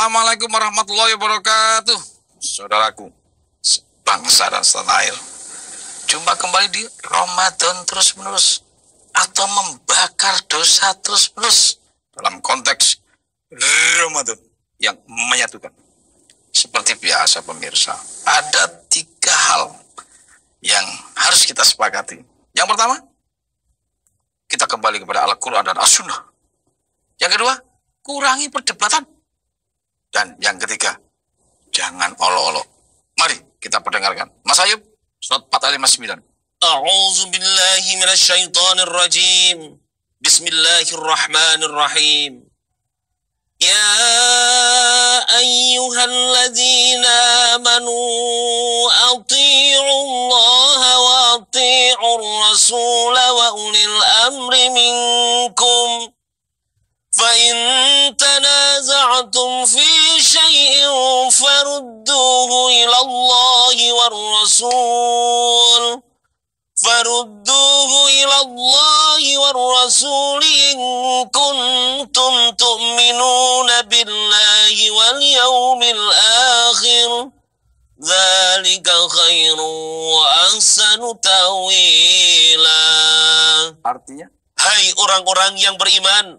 Assalamualaikum warahmatullahi wabarakatuh. Saudaraku, bangsa dan setanah air, jumpa kembali di Ramadan terus-menerus atau membakar dosa terus-menerus dalam konteks Ramadan yang menyatukan. Seperti biasa pemirsa, ada 3 hal yang harus kita sepakati. Yang pertama, kita kembali kepada Al-Quran dan As-Sunnah. Yang kedua, kurangi perdebatan. Dan yang ketiga, jangan olok-olok. Mari kita perdengarkan. Mas Ayub, surat 4 ayat 59. A'udzu billahi minasyaitonir rajim. Bismillahirrahmanirrahim. Ya ayyuhalladzina amanu athi'ullaha wa athi'ur rasul wa ulil amri minkum. فَإِن تَنَازَعْتُمْ فِي شَيْءٍ فَرُدُّوهُ إِلَى اللَّهِ وَالرَّسُولِ إِن كُنتُمْ تُؤْمِنُونَ بِاللَّهِ وَالْيَوْمِ الْآخِرِ ذَلِكَ خَيْرٌ وَأَحْسَنُ تَأْوِيلًا. Artinya, hai orang-orang yang beriman,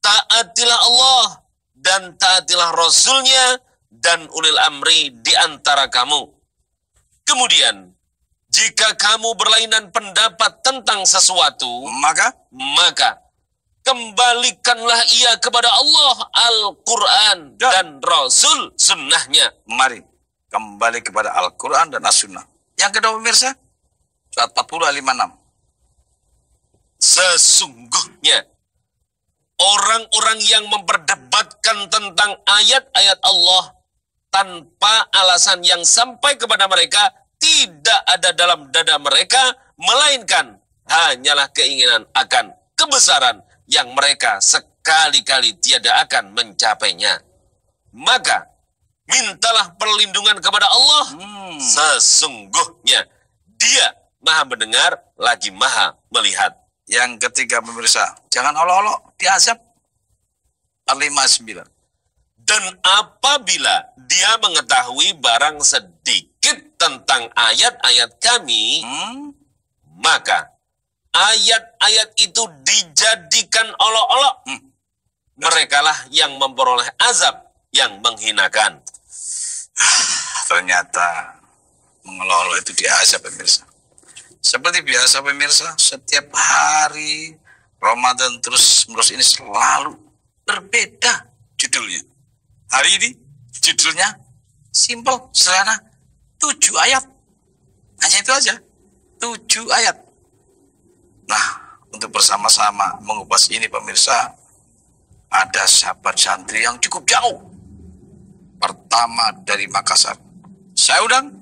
taatilah Allah dan taatilah Rasul-Nya dan ulil amri di antara kamu. Kemudian, jika kamu berlainan pendapat tentang sesuatu, maka kembalikanlah ia kepada Allah, Al-Quran dan Rasul Sunnahnya. Mari kembali kepada Al-Quran dan As-Sunnah. Yang kedua pemirsa, surat 40 ayat 56. Sesungguhnya orang-orang yang memperdebatkan tentang ayat-ayat Allah tanpa alasan yang sampai kepada mereka tidak ada dalam dada mereka, melainkan hanyalah keinginan akan kebesaran yang mereka sekali-kali tiada akan mencapainya. Maka mintalah perlindungan kepada Allah. Sesungguhnya Dia Maha mendengar lagi Maha melihat. Yang ketiga pemirsa, jangan olok-olok diazab. 59. Dan apabila dia mengetahui barang sedikit tentang ayat-ayat kami, maka ayat-ayat itu dijadikan olok-olok. Merekalah yang memperoleh azab yang menghinakan. Ternyata mengelolok itu diazab pemirsa. Seperti biasa pemirsa, setiap hari Ramadan terus-menerus ini selalu berbeda judulnya. Hari ini judulnya simple, sederhana, 7 ayat. Hanya itu aja, 7 ayat. Nah, untuk bersama-sama mengupas ini pemirsa, ada sahabat santri yang cukup jauh. Pertama dari Makassar. Saya undang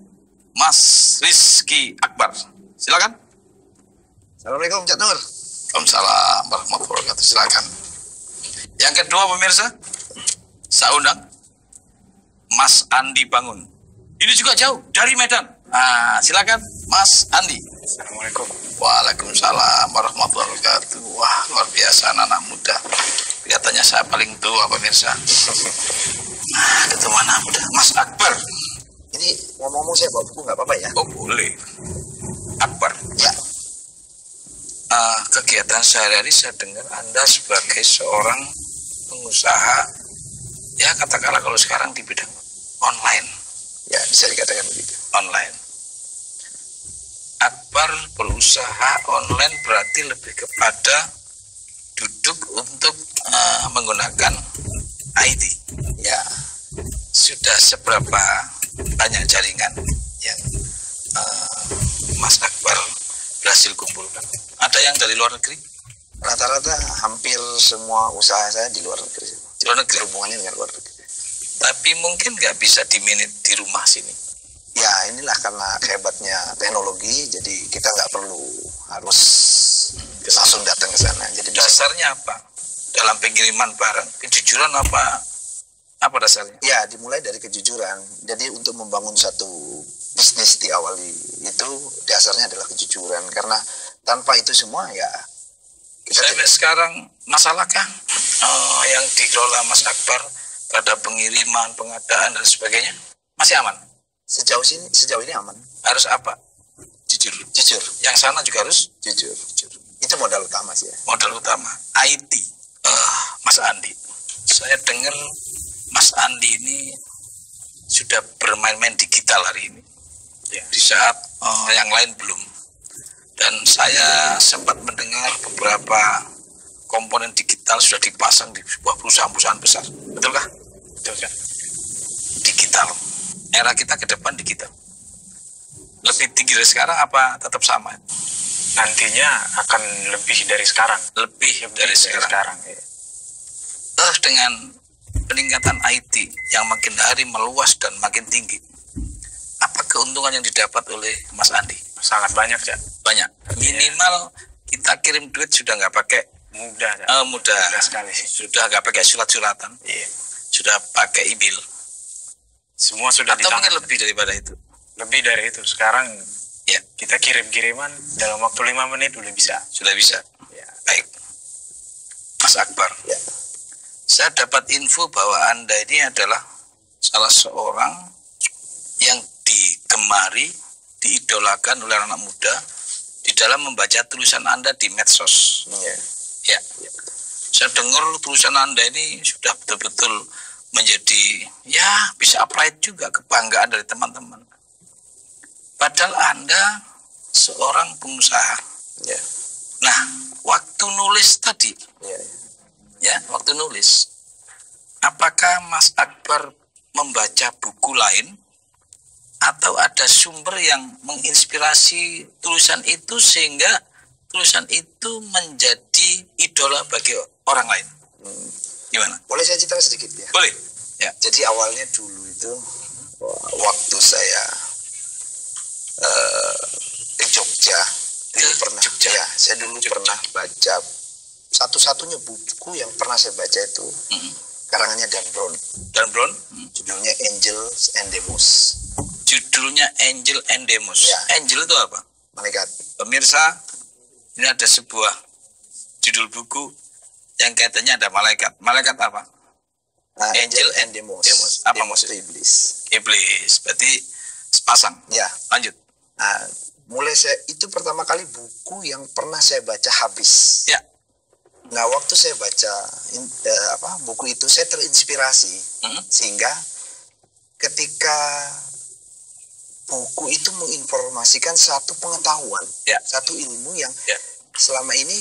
Mas Rizky Akbar. Silakan. Assalamualaikum Cak Nur. Waalaikumsalam warahmatullahi wabarakatuh. Silakan. Yang kedua pemirsa, saya undang Mas Andi Bangun. Ini juga jauh dari Medan. Nah, silakan Mas Andi. Assalamualaikum. Waalaikumsalam warahmatullahi wabarakatuh. Wah, luar biasa anak muda. Kelihatannya saya paling tua pemirsa. Nah, ketemu anak muda. Mas Akbar. Ini ngomong-ngomong saya bawa buku nggak apa-apa ya? Oh boleh. Akbar. Ya. Kegiatan sehari-hari saya dengar Anda sebagai seorang pengusaha, ya katakanlah kalau sekarang di bidang online. Ya, bisa dikatakan begitu. Online. Akbar berusaha online berarti lebih kepada duduk untuk menggunakan IT. Ya. Sudah seberapa banyak jaringan yang Mas Akbar berhasil kumpulkan? Ada yang dari luar negeri? Rata-rata hampir semua usaha saya di luar negeri. Di luar negeri? Hubungannya dengan luar negeri. Tapi mungkin nggak bisa diminit di rumah sini. Ya, inilah karena hebatnya teknologi, jadi kita nggak perlu harus langsung datang ke sana. Jadi dasarnya apa? Dalam pengiriman barang, kejujuran apa dasarnya? Ya, dimulai dari kejujuran. Jadi untuk membangun satu bisnis diawali itu dasarnya adalah kejujuran. Karena tanpa itu semua ya kita sampai sekarang masalahkah yang dikelola Mas Akbar pada pengiriman, pengadaan dan sebagainya masih aman. Sejauh ini aman. Harus apa? Jujur. Jujur. Yang sana juga harus Jujur. Itu modal utama sih ya. modal utama. IT. Mas Andi. Saya dengar Mas Andi ini sudah bermain-main digital hari ini. Ya. Di saat yang lain belum. Dan saya sempat mendengar beberapa komponen digital sudah dipasang di sebuah perusahaan-perusahaan besar. Betulkah? Betul, Kak. Digital. Era kita ke depan digital. Lebih tinggi dari sekarang apa tetap sama? Nantinya akan lebih dari sekarang. Lebih dari sekarang. Ya. Dengan peningkatan IT yang makin hari meluas dan makin tinggi, apa keuntungan yang didapat oleh Mas Andi? Sangat banyak, Cak. Banyak. Minimal kita kirim duit sudah nggak pakai Mudah, Cak. mudah sekali. Sudah nggak pakai surat-suratan. Iya. Sudah pakai e-bill. Semua sudah di Atau tangan. mungkin lebih daripada itu. Lebih dari itu. Sekarang Ya, kita kirim-kiriman dalam waktu 5 menit udah bisa. sudah bisa. Ya. Baik. Mas Akbar. Ya. Saya dapat info bahwa Anda ini adalah salah seorang yang digemari, diidolakan oleh anak muda di dalam membaca tulisan Anda di medsos. Iya. Ya. Saya dengar tulisan Anda ini sudah betul-betul menjadi, ya bisa upright juga, kebanggaan dari teman-teman. Padahal Anda seorang pengusaha. Ya. Nah, waktu nulis tadi, Ya. ya, waktu nulis, apakah Mas Akbar membaca buku lain atau ada sumber yang menginspirasi tulisan itu sehingga tulisan itu menjadi idola bagi orang lain? Gimana? Boleh saya cerita sedikit ya? Boleh. Ya. Jadi awalnya dulu itu waktu saya ke Jogja, dulu pernah. Jogja. Ya, saya dulu pernah baca satu-satunya buku yang pernah saya baca itu karangannya Dan Brown. Dan Brown, Judulnya Angels and Demons. judulnya Angel and Demons. Ya. Angel itu apa? Malaikat. Pemirsa, ini ada sebuah judul buku yang kaitannya ada malaikat. Malaikat apa? Angel and Demons. Demons. Apa Demos maksudnya? itu iblis. Iblis. Berarti sepasang. Ya. Lanjut. Nah, itu pertama kali buku yang pernah saya baca habis. Ya. Nah, waktu saya baca buku itu, saya terinspirasi sehingga ketika buku itu menginformasikan satu pengetahuan, Ya. satu ilmu yang Ya. selama ini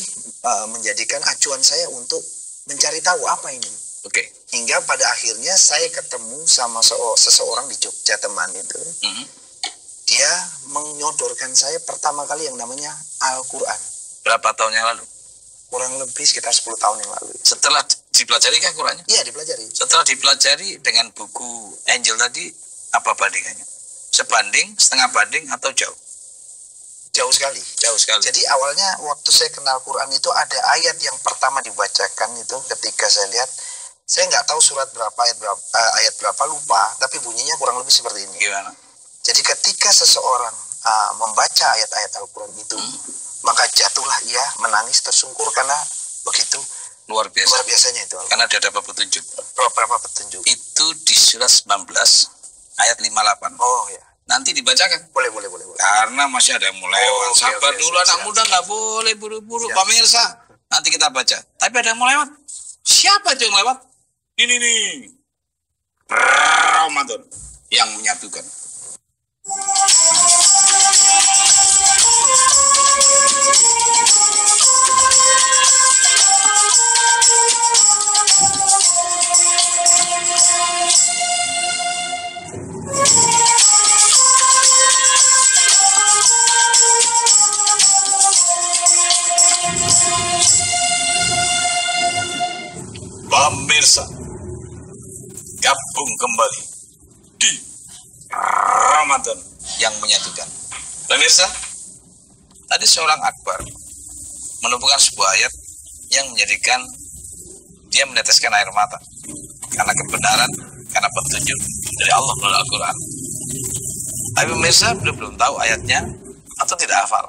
menjadikan acuan saya untuk mencari tahu apa ini. Oke. Hingga pada akhirnya saya ketemu sama seseorang di Jogja, teman itu. Dia menyodorkan saya pertama kali yang namanya Al-Quran. Berapa tahun yang lalu? Kurang lebih sekitar 10 tahun yang lalu. Setelah dipelajari kan Qurannya? Iya, dipelajari. Setelah dipelajari dengan buku Angel tadi, apa bandingannya? Sebanding, setengah banding, atau jauh? Jauh sekali. Jauh sekali. Jadi awalnya waktu saya kenal Quran itu ada ayat yang pertama dibacakan itu ketika saya lihat, saya nggak tahu surat berapa, ayat berapa, lupa, tapi bunyinya kurang lebih seperti ini. Gimana? Jadi ketika seseorang membaca ayat-ayat Al-Quran itu, maka jatuhlah ia menangis tersungkur karena begitu Luar biasa. luar biasanya itu. Karena dia dapat petunjuk. Beberapa petunjuk. Itu di surat 19 ayat 58. Oh ya, Nanti dibacakan. boleh. Karena masih ada yang mulai. Oh, oke, Sabar oke, dulu, siap, anak siap. muda nggak boleh buru-buru. Siap. Pemirsa, nanti kita baca. Tapi ada yang mau lewat. Siapa itu yang lewat? Ini nih. Ramadan yang menyatukan. Pemirsa, gabung kembali di Ramadan yang menyatukan. Pemirsa, tadi seorang Akbar menemukan sebuah ayat yang menjadikan dia meneteskan air mata karena kebenaran, karena petunjuk dari Allah melalui Al-Quran. Tapi pemirsa belum tahu ayatnya atau tidak hafal.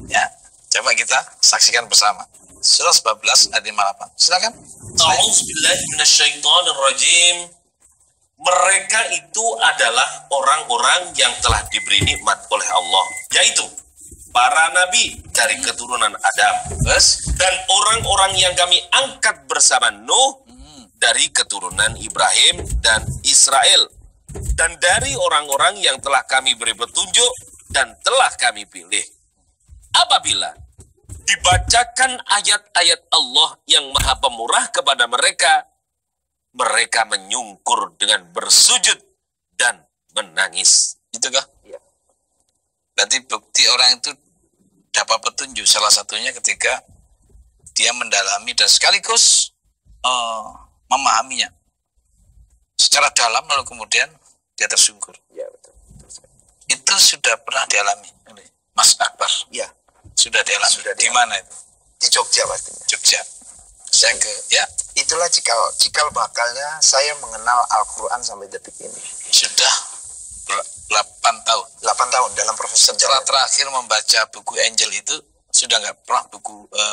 Ya, coba kita saksikan bersama. surah 14 ayat 58. Silakan. A'udzubillahi minasyaitonirrajim. Mereka itu adalah orang-orang yang telah diberi nikmat oleh Allah, yaitu para nabi dari keturunan Adam, dan orang-orang yang kami angkat bersama Nuh dari keturunan Ibrahim dan Israel, dan dari orang-orang yang telah kami beri petunjuk dan telah kami pilih. Apabila dibacakan ayat-ayat Allah yang Maha Pemurah kepada mereka, mereka menyungkur dengan bersujud dan menangis. Itu kah? Iya. Berarti bukti orang itu dapat petunjuk salah satunya ketika dia mendalami dan sekaligus memahaminya secara dalam, lalu kemudian dia tersungkur. Iya, betul. Itu sudah pernah dialami oleh Mas Akbar. Iya. Sudah dialami. Sudah Di dialami. mana itu? Di Jogja pastinya. Jogja. Saya ke ya Itulah cikal bakalnya saya mengenal Al-Quran sampai detik ini. sudah 8 tahun. 8 tahun dalam proses Setelah perjalanan. terakhir membaca buku Angel itu sudah nggak pernah baca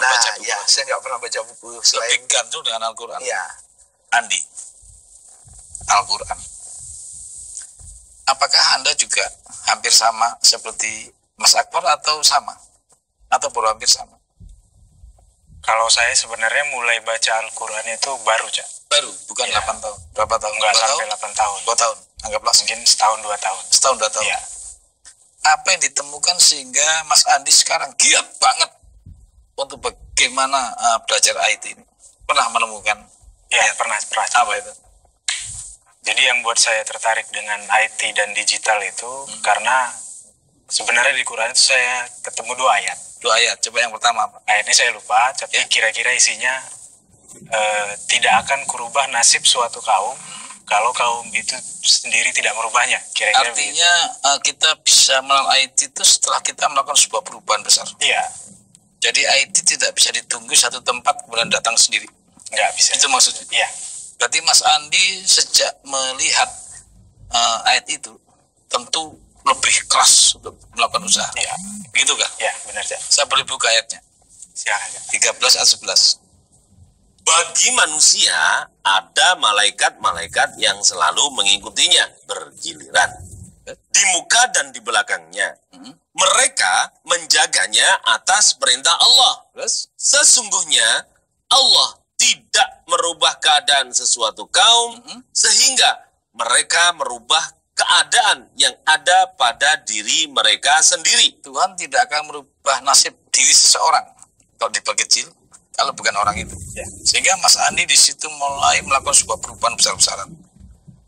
Nah, buku. ya, saya nggak pernah baca buku selain. Lebih gantung dengan Al-Quran. Iya. Andi, Al-Quran. Apakah Anda juga hampir sama seperti Mas Akbar atau sama? Atau baru hampir sama? Kalau saya sebenarnya mulai baca Al-Quran itu baru, Cak. Baru, bukan Iya. 8 tahun. Berapa tahun? Enggak 2 sampai tahun? 8 tahun. 2 tahun. Anggaplah Mungkin setahun 2 tahun. setahun 2 tahun. Iya. Apa yang ditemukan sehingga Mas Andi sekarang giat banget untuk bagaimana belajar IT ini? Pernah menemukan Iya, pernah. apa itu? Jadi yang buat saya tertarik dengan IT dan digital itu karena sebenarnya di Quran itu saya ketemu 2 ayat. 2 ayat. Coba yang pertama apa? Ayatnya saya lupa, tapi Ya. kira-kira isinya tidak akan kurubah nasib suatu kaum kalau kaum itu sendiri tidak merubahnya. Kira-kira begitu. Artinya kita bisa melakukan IT itu setelah kita melakukan sebuah perubahan besar. Iya, Jadi IT tidak bisa ditunggu satu tempat kemudian datang sendiri. nggak bisa. Itu maksudnya. Iya, Berarti Mas Andi sejak melihat ayat itu tentu lebih keras untuk melakukan usaha. iya, Begitu kah? iya, benar, Cak. Saya boleh buka ayatnya. Silakan, Cak. 13 ayat 11. Bagi manusia ada malaikat-malaikat yang selalu mengikutinya bergiliran di muka dan di belakangnya. Mereka menjaganya atas perintah Allah. Terus? Sesungguhnya Allah tidak merubah keadaan sesuatu kaum sehingga mereka merubah keadaan yang ada pada diri mereka sendiri. Tuhan tidak akan merubah nasib diri seseorang kalau diperkecil, kalau bukan orang itu. Ya. Sehingga Mas Andi di situ mulai melakukan sebuah perubahan besar-besaran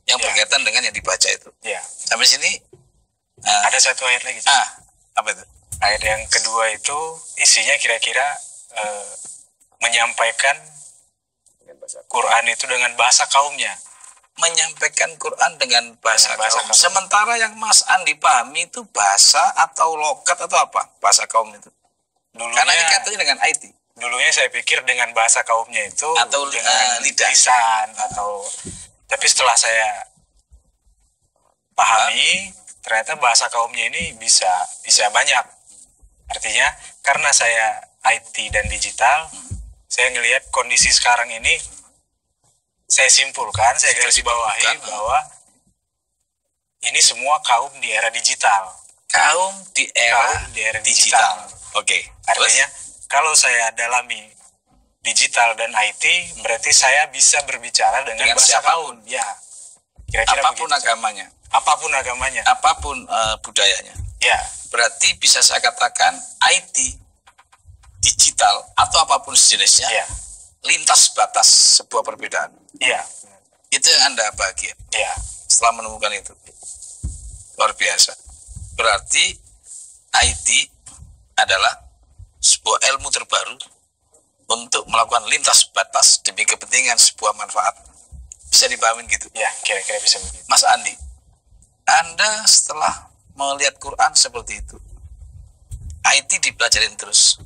yang Ya. berkaitan dengan yang dibaca itu. Iya. Sampai sini, Ada satu ayat lagi, Cak. apa itu? Ayat yang kedua itu isinya kira-kira menyampaikan Quran itu dengan bahasa kaumnya. Menyampaikan Quran dengan bahasa, Dengan bahasa kaum. kaum. Sementara yang Mas Andi pahami itu bahasa atau logat atau apa? Bahasa kaum itu. Karena ini kaitannya dengan IT. Dulunya saya pikir dengan bahasa kaumnya itu Atau, dengan lidah. lisan atau, tapi setelah saya pahami ternyata bahasa kaumnya ini bisa banyak. Artinya karena saya IT dan digital, saya ngelihat kondisi sekarang ini, saya simpulkan, saya garis bawahi bahwa ini semua kaum di era digital. Kaum di era digital. Oke. Artinya kalau saya dalami digital dan IT, berarti saya bisa berbicara dengan bahasa siapapun. kaum. Ya, kira-kira Apapun begitu. agamanya, Apapun agamanya. apapun budayanya. Ya, Berarti bisa saya katakan IT, digital, atau apapun sejenisnya, ya, lintas batas sebuah perbedaan. ya, Itu yang Anda bahagia ya, setelah menemukan itu. Luar biasa. Berarti IT adalah sebuah ilmu terbaru untuk melakukan lintas batas demi kepentingan sebuah manfaat. Bisa dipahamin gitu. ya, kira-kira bisa begitu. Mas Andi, Anda setelah melihat Quran seperti itu, IT dipelajarin terus.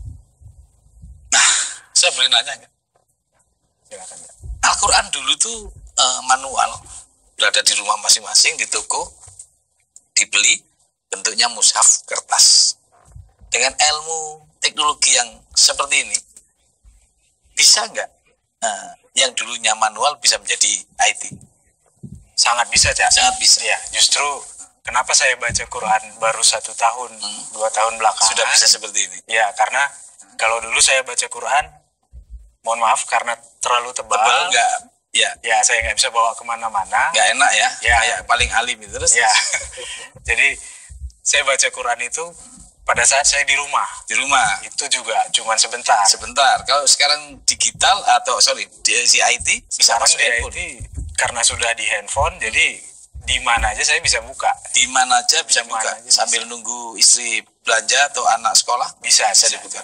Nah, saya boleh nanya nggak? Silakan. Ya. Al-Quran dulu tuh manual, berada di rumah masing-masing, di toko, dibeli, bentuknya mushaf kertas. Dengan ilmu teknologi yang seperti ini, Bisa nggak yang dulunya manual bisa menjadi IT? Sangat bisa, Cak. Sangat bisa. Ya, justru kenapa saya baca Quran baru 1 tahun, 2 tahun belakangan. Sudah bisa seperti ini. Ya, karena kalau dulu saya baca Quran, mohon maaf karena terlalu tebal. Nggak, ya. Ya, saya nggak bisa bawa kemana-mana. Nggak enak ya. Ya. Kayak paling alim itu terus. Ya, jadi saya baca Quran itu pada saat saya di rumah. Di rumah. Itu juga cuman sebentar. Sebentar. Kalau sekarang digital atau di IT bisa Sekarang masuk di handphone. IT karena sudah di handphone, jadi di mana aja saya bisa buka. Di mana aja bisa Di mana buka. aja Sambil nunggu istri belanja atau anak sekolah Bisa dibuka.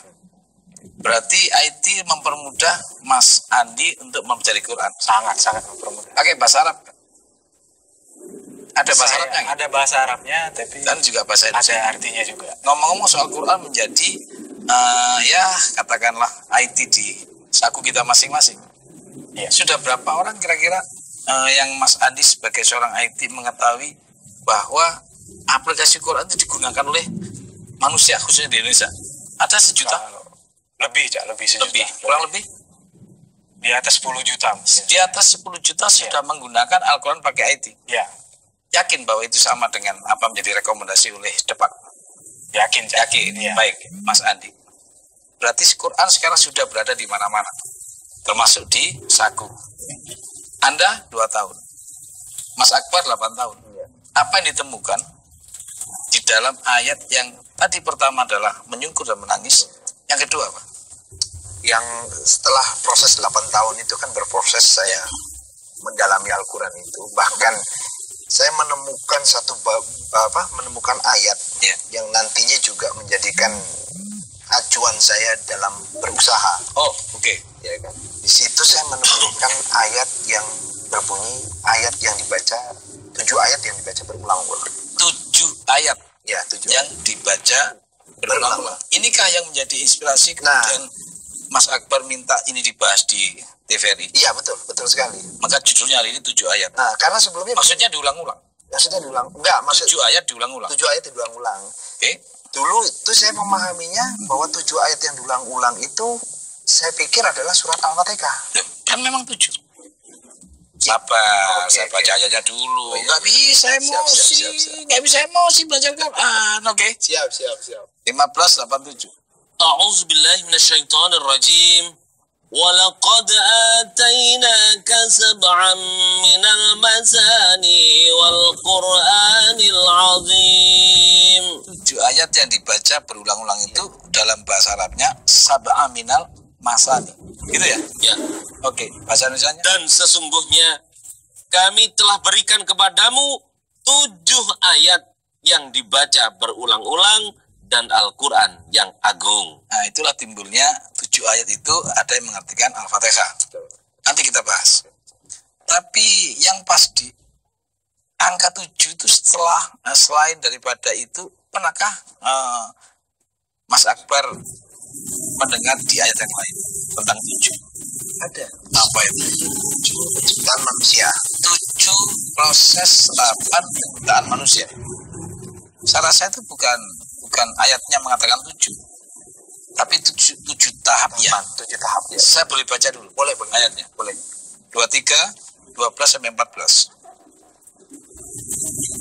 Berarti IT mempermudah Mas Andi untuk mempelajari Quran. Sangat mempermudah. Pakai bahasa Arab. Ada bahasa Arabnya nggak? Ada bahasa Arabnya, tapi Dan juga bahasa Indonesia. ada artinya juga. Ngomong-ngomong soal Quran menjadi ya katakanlah IT di saku kita masing-masing. Iya. Sudah berapa orang kira-kira yang Mas Andi sebagai seorang IT mengetahui bahwa aplikasi Quran itu digunakan oleh manusia khususnya di Indonesia? Ada 1 juta? Lebih, Cak, lebih 1 juta. Lebih, kurang lebih Di atas 10 juta. Mungkin. di atas 10 juta sudah menggunakan Al-Quran pakai IT. Ya, Yakin bahwa itu sama dengan apa menjadi rekomendasi oleh Depak? yakin, Cak. Yakin. Ya. Baik, Mas Andi. Berarti Quran sekarang sudah berada di mana-mana, termasuk di saku. Anda 2 tahun, Mas Akbar 8 tahun. Apa yang ditemukan di dalam ayat yang tadi pertama adalah menyungkur dan menangis, yang kedua apa? Yang setelah proses 8 tahun itu kan berproses saya mendalami Al-Quran itu, bahkan saya menemukan menemukan ayat Ya. yang nantinya juga menjadikan acuan saya dalam berusaha. Oh, oke. Ya kan? Di situ saya menemukan ayat yang berbunyi, ayat yang dibaca, 7 ayat yang dibaca berulang-ulang. 7 ayat Ya, 7 yang dibaca berulang-ulang. Inikah yang menjadi inspirasi kemudian Mas Akbar minta ini dibahas di TVRI? Iya, betul sekali. Maka judulnya hari ini 7 ayat. Nah, karena sebelumnya Maksudnya diulang-ulang. maksudnya diulang, enggak, maksud 7 ayat diulang-ulang. 7 ayat diulang-ulang. Oke. Dulu itu saya memahaminya bahwa 7 ayat yang diulang-ulang itu saya pikir adalah surat Al-Fatihah. Loh, kan memang 7. Sabar, Oke, saya oke. baca ayatnya dulu. Oh, iya. Nggak bisa emosi. Siap. Nggak bisa emosi belajar Quran. Oke. Siap. 15:87. أعوذ بالله من الشيطان الرجيم ولقد آتيناك سبعا من المثاني والقرآن العظيم. 7 ayat yang dibaca berulang-ulang itu dalam bahasa Arabnya sab'a minal masani. Gitu ya? Ya. Oke, bahasa Indonesianya? Dan sesungguhnya kami telah berikan kepadamu 7 ayat yang dibaca berulang-ulang dan Al-Quran yang agung. Nah, itulah timbulnya 7 ayat itu ada yang mengartikan Al-Fatihah. Nanti kita bahas. Tapi yang pasti angka 7 itu selain daripada itu, pernahkah Mas Akbar mendengar di ayat yang lain tentang 7? Ada. Apa itu? 7 penciptaan manusia. 7 proses tahapan penciptaan manusia. Saya rasa itu bukan ayatnya mengatakan 7, tapi 7 tahap ya. 7 tahap ya. Saya boleh baca dulu. Boleh. Ayatnya. Boleh. 23, 12 sampai 14.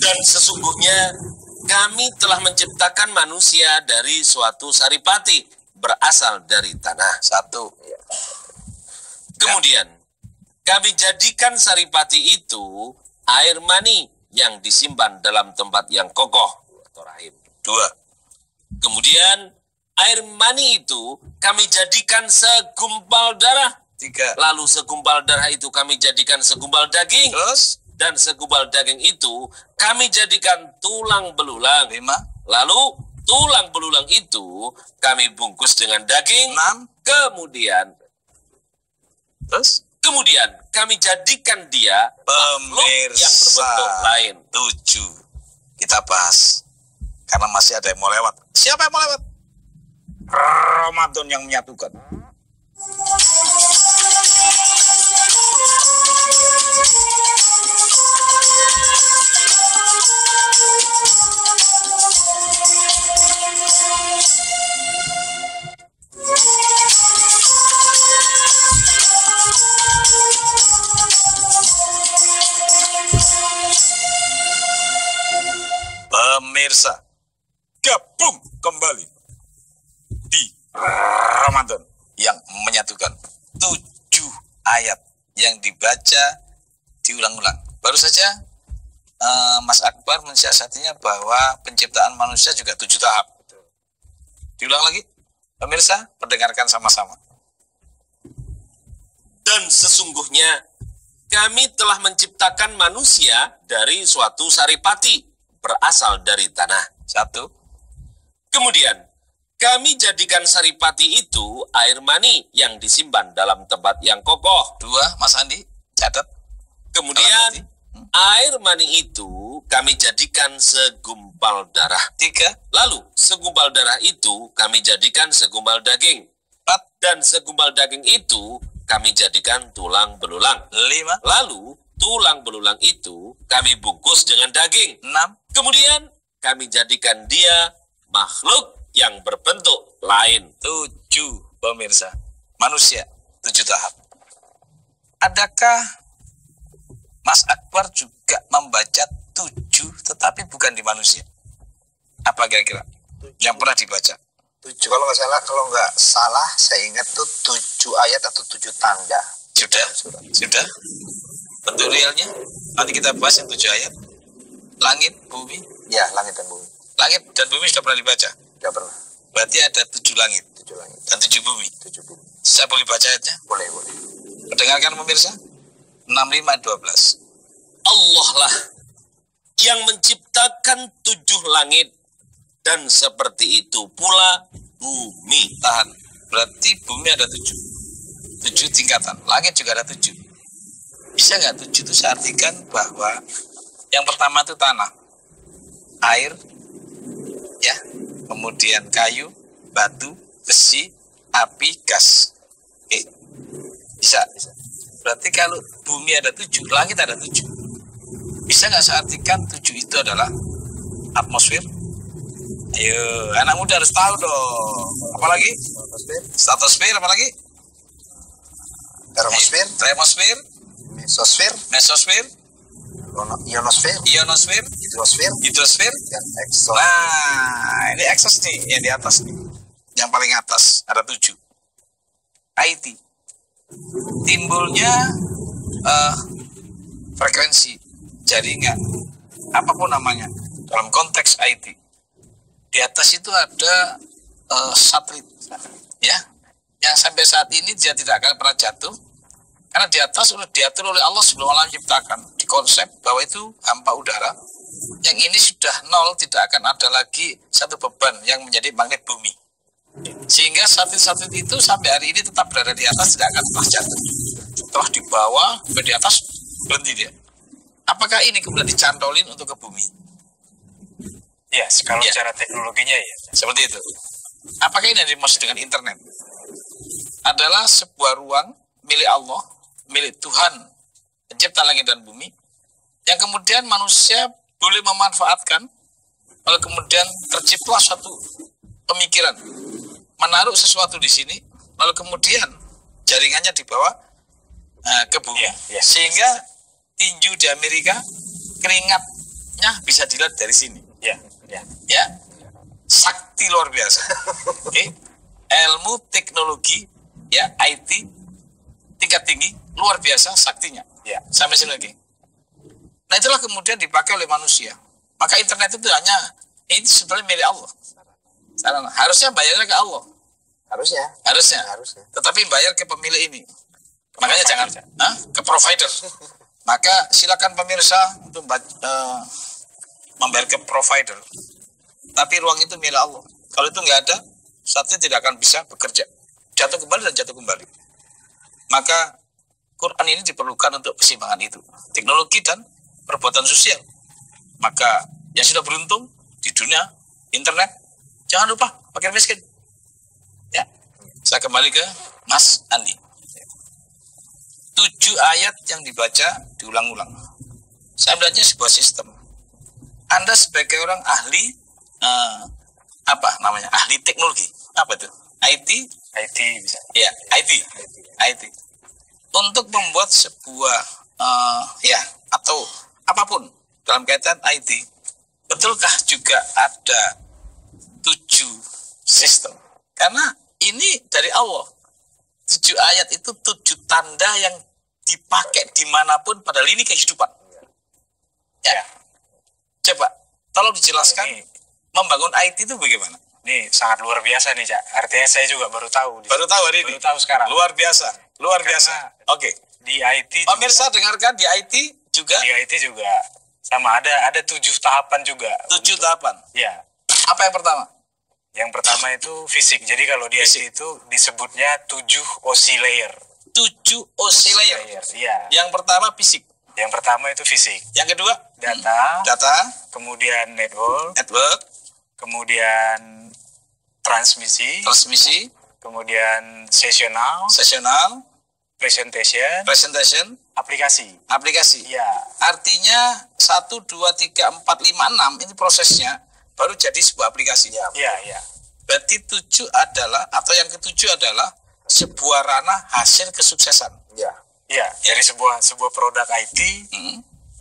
Dan sesungguhnya kami telah menciptakan manusia dari suatu saripati berasal dari tanah. 1. Kemudian kami jadikan saripati itu air mani yang disimpan dalam tempat yang kokoh atau rahim. 2. Kemudian air mani itu kami jadikan segumpal darah. 3. Lalu segumpal darah itu kami jadikan segumpal daging. Terus Dan segumpal daging itu kami jadikan tulang belulang. 5. Lalu tulang belulang itu kami bungkus dengan daging. 6. Kemudian kami jadikan dia makhluk yang berbentuk lain. 7. Kita bahas. Karena masih ada yang mau lewat. Siapa yang mau lewat? Ramadan yang menyatukan. Pemirsa, gabung kembali di Ramadan yang menyatukan 7 ayat yang dibaca diulang-ulang. Baru saja Mas Akbar mensiasatinya bahwa penciptaan manusia juga 7 tahap. Diulang lagi, pemirsa, pendengarkan sama-sama. Dan sesungguhnya kami telah menciptakan manusia dari suatu saripati berasal dari tanah. 1, Kemudian kami jadikan saripati itu air mani yang disimpan dalam tempat yang kokoh. 2, Mas Andi, catat. Kemudian air mani itu kami jadikan segumpal darah. 3, Lalu segumpal darah itu kami jadikan segumpal daging. 4, Dan segumpal daging itu kami jadikan tulang belulang. 5, Lalu tulang belulang itu kami bungkus dengan daging. 6, Kemudian kami jadikan dia makhluk yang berbentuk lain. 7, pemirsa. Manusia 7 tahap. Adakah Mas Akbar juga membaca 7 tetapi bukan di manusia? Apa kira-kira yang pernah dibaca? 7 kalau nggak salah saya ingat tuh 7 ayat atau 7 tanda. Sudah. Bentuk realnya nanti kita bahas yang 7 ayat. Langit, bumi. Ya, langit dan bumi. Langit dan bumi sudah pernah dibaca. Tidak pernah. Berarti ada 7 langit 7 langit, dan 7 bumi. 7 bumi. Saya boleh baca ayatnya? Boleh. Dengarkan pemirsa. 65:12. Allah lah yang menciptakan 7 langit dan seperti itu pula bumi. Tahan. Berarti bumi ada 7 tingkatan. Langit juga ada 7. Bisa nggak 7 itu saya artikan bahwa yang pertama itu tanah, air, ya, kemudian kayu, batu, besi, api, gas. Oke. Bisa. Berarti kalau bumi ada 7, langit ada 7. Bisa nggak saya artikan 7 itu adalah atmosfer? Ayo, anak muda harus tahu dong. Apalagi? Stratosfer, apalagi? Termosfer, Termosfer, mesosfer, mesosfer, ionosfer, ionosfer, hidrosfer, hidrosfer. dan eksosfer. Nah, ini eksos nih, yang di atas nih. Yang paling atas, ada 7. IT. Timbulnya frekuensi, jaringan, apapun namanya, dalam konteks IT. Di atas itu ada satelit, ya, yang sampai saat ini dia tidak akan pernah jatuh, karena di atas sudah diatur oleh Allah sebelum Allah menciptakan, di konsep bahwa itu hampa udara, yang ini sudah nol, tidak akan ada lagi satu beban yang menjadi magnet bumi. Sehingga satelit-satelit itu sampai hari ini tetap berada di atas, tidak akan pernah jatuh. Setelah di bawah, di atas, berhenti dia. Apakah ini kemudian dicantolin untuk ke bumi? Ya, kalau Ya. secara teknologinya ya. Seperti itu. Apakah ini yang dimaksud dengan internet? Adalah sebuah ruang milik Allah, milik Tuhan, pencipta langit dan bumi, yang kemudian manusia boleh memanfaatkan, lalu kemudian tercipta suatu pemikiran, menaruh sesuatu di sini, lalu kemudian jaringannya dibawa ke bumi. Ya. Sehingga tinju di Amerika, keringatnya bisa dilihat dari sini. Ya, sakti luar biasa. Oke. Ilmu teknologi, ya, IT tingkat tinggi luar biasa saktinya. Ya. Sampai sini lagi. Nah, itulah kemudian dipakai oleh manusia. Maka internet itu hanya ini sebenarnya milik Allah. Harusnya bayarnya ke Allah. Harusnya. Tetapi bayar ke pemilik ini. Makanya jangan ke provider. Maka silakan pemirsa untuk membayar ke provider. Tapi ruang itu milik Allah. Kalau itu nggak ada, satelit tidak akan bisa bekerja. Jatuh kembali dan jatuh kembali. Maka Quran ini diperlukan untuk keseimbangan itu. Teknologi dan perbuatan sosial. Maka yang sudah beruntung di dunia internet, jangan lupa fakir miskin. Ya. Saya kembali ke Mas Andi. 7 ayat yang dibaca diulang-ulang. Saya melihatnya sebuah sistem. Anda sebagai orang ahli ahli teknologi, apa itu? IT bisa. Ya, IT. Untuk membuat sebuah atau apapun dalam kaitan IT, betulkah juga ada 7 sistem? Karena ini dari Allah. 7 ayat itu 7 tanda yang dipakai dimanapun pada lini kehidupan. Ya. Coba, tolong dijelaskan membangun IT itu bagaimana? Ini sangat luar biasa nih, Cak. Artinya saya juga baru tahu. Baru tahu hari ini? Baru tahu sekarang. Luar biasa, luar biasa. Oke. Di IT Pemirsa dengarkan, di IT juga? Di IT juga sama, ada 7 tahapan juga. 7 tahapan? Ya. Apa yang pertama? Yang pertama itu fisik. Jadi kalau di IT itu disebutnya 7 OC layer. 7 OC layer? Iya. Yang pertama fisik? Yang pertama itu fisik. Yang kedua? Data. Kemudian network. Kemudian transmisi. Kemudian sesional. Presentation. Aplikasi. Ya. Iya. Artinya 1, 2, 3, 4, 5, 6 ini prosesnya baru jadi sebuah aplikasi. Iya. Berarti 7 adalah, atau yang ketujuh adalah sebuah ranah hasil kesuksesan. Iya. Dari sebuah produk IT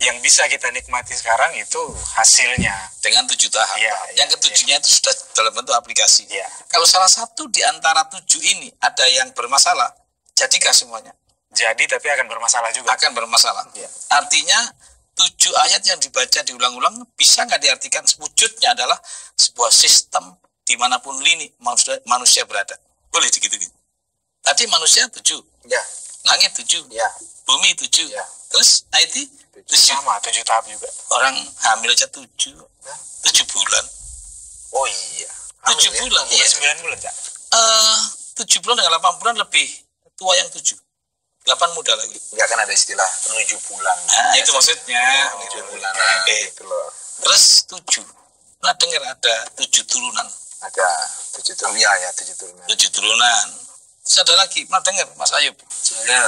yang bisa kita nikmati sekarang itu hasilnya dengan 7 tahap. Yang ketujuhnya itu sudah dalam bentuk aplikasi. Iya. Kalau salah satu di antara 7 ini ada yang bermasalah, jadikah semuanya? Jadi, tapi akan bermasalah juga. Akan bermasalah. Iya. Artinya 7 ayat yang dibaca diulang-ulang bisa nggak diartikan wujudnya adalah sebuah sistem dimanapun lini manusia berada. Boleh gitu-gitu. Tadi manusia 7. Ya. Langit 7. Ya. Bumi 7. Ya. Terus IT 7. Sama, 7 tahap juga. Orang hamil aja 7. 7 bulan. Oh iya. 7 bulan. Iya. 9 bulan, Cak. 7 bulan dengan 8 bulan lebih tua yang 7. 8 muda lagi. Enggak, kan ada istilah 7 bulan. Nah, itu maksudnya. 7 bulan. Oke. Gitu loh. Terus 7. Nah, dengar ada 7 turunan. Ada 7 turunan. Ya, 7 turunan. 7 turunan. Terus ada lagi, pernah dengar Mas Ayub? Saya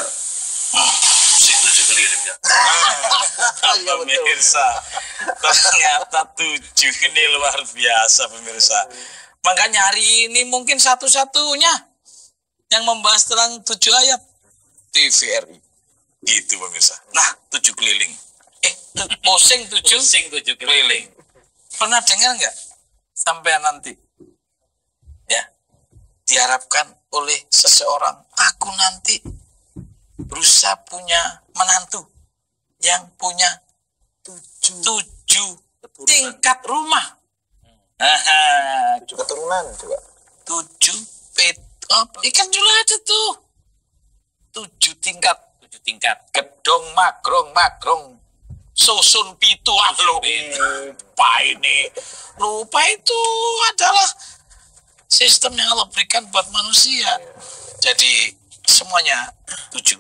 pusing 7 keliling ya. Pemirsa, ternyata 7 ini luar biasa pemirsa. Makanya hari ini mungkin satu-satunya yang membahas tentang 7 ayat TVRI. Gitu pemirsa. Nah, 7 keliling. Pusing 7 keliling. Pernah dengar nggak? Sampai nanti. Ya. Diharapkan oleh seseorang, aku nanti berusaha punya menantu yang punya 7 tingkat rumah. 7 keturunan juga. 7 ikan dulu ada tuh. 7 tingkat. Gedong makrong. Susun pitu. Lupa itu adalah sistem yang Allah berikan buat manusia. Jadi semuanya 7.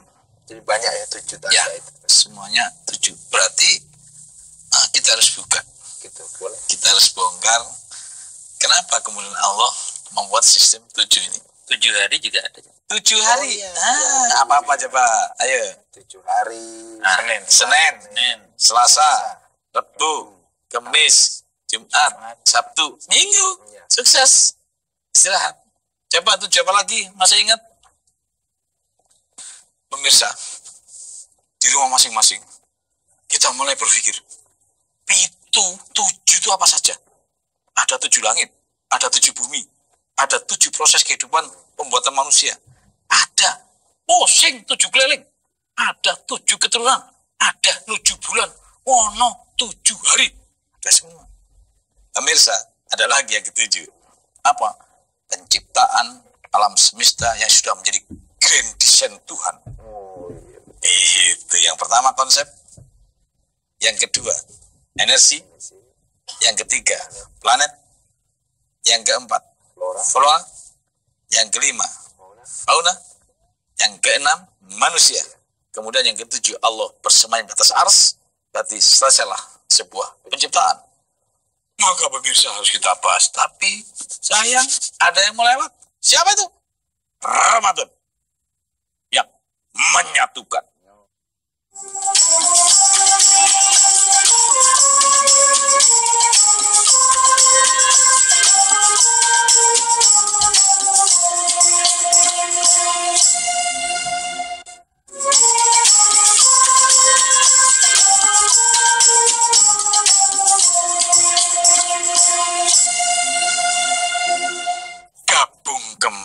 Jadi banyak ya 7 tanda Ya, itu. semuanya 7. Berarti kita harus buka. Gitu, boleh. Kita harus bongkar. Kenapa kemudian Allah membuat sistem 7 ini? 7 hari juga ada. 7 hari. iya. Apa-apa coba. Ayo. 7 hari. Senin, Selasa, Rabu, Kamis, Jumat, Sabtu, Minggu. Iya. Sukses. Istirahat. Coba 7 apa lagi? Masih ingat? Pemirsa, di rumah masing-masing, kita mulai berpikir, 7 itu apa saja? Ada 7 langit, ada 7 bumi, ada 7 proses kehidupan pembuatan manusia. Ada pusing 7 keliling, ada 7 keturunan, ada 7 bulan, 7 hari. Ada semua. Pemirsa, ada lagi yang ketujuh. Apa? Penciptaan alam semesta yang sudah menjadi grand design Tuhan. Itu yang pertama konsep. Yang kedua, energi. Yang ketiga, planet. Yang keempat, flora. Yang kelima, fauna. Yang keenam, manusia. Kemudian yang ketujuh, Allah bersemayam di atas ars. Berarti selesailah sebuah penciptaan. Maka pemirsa harus kita bahas. Tapi sayang, ada yang melewat. Siapa itu? Ramadan yang menyatukan.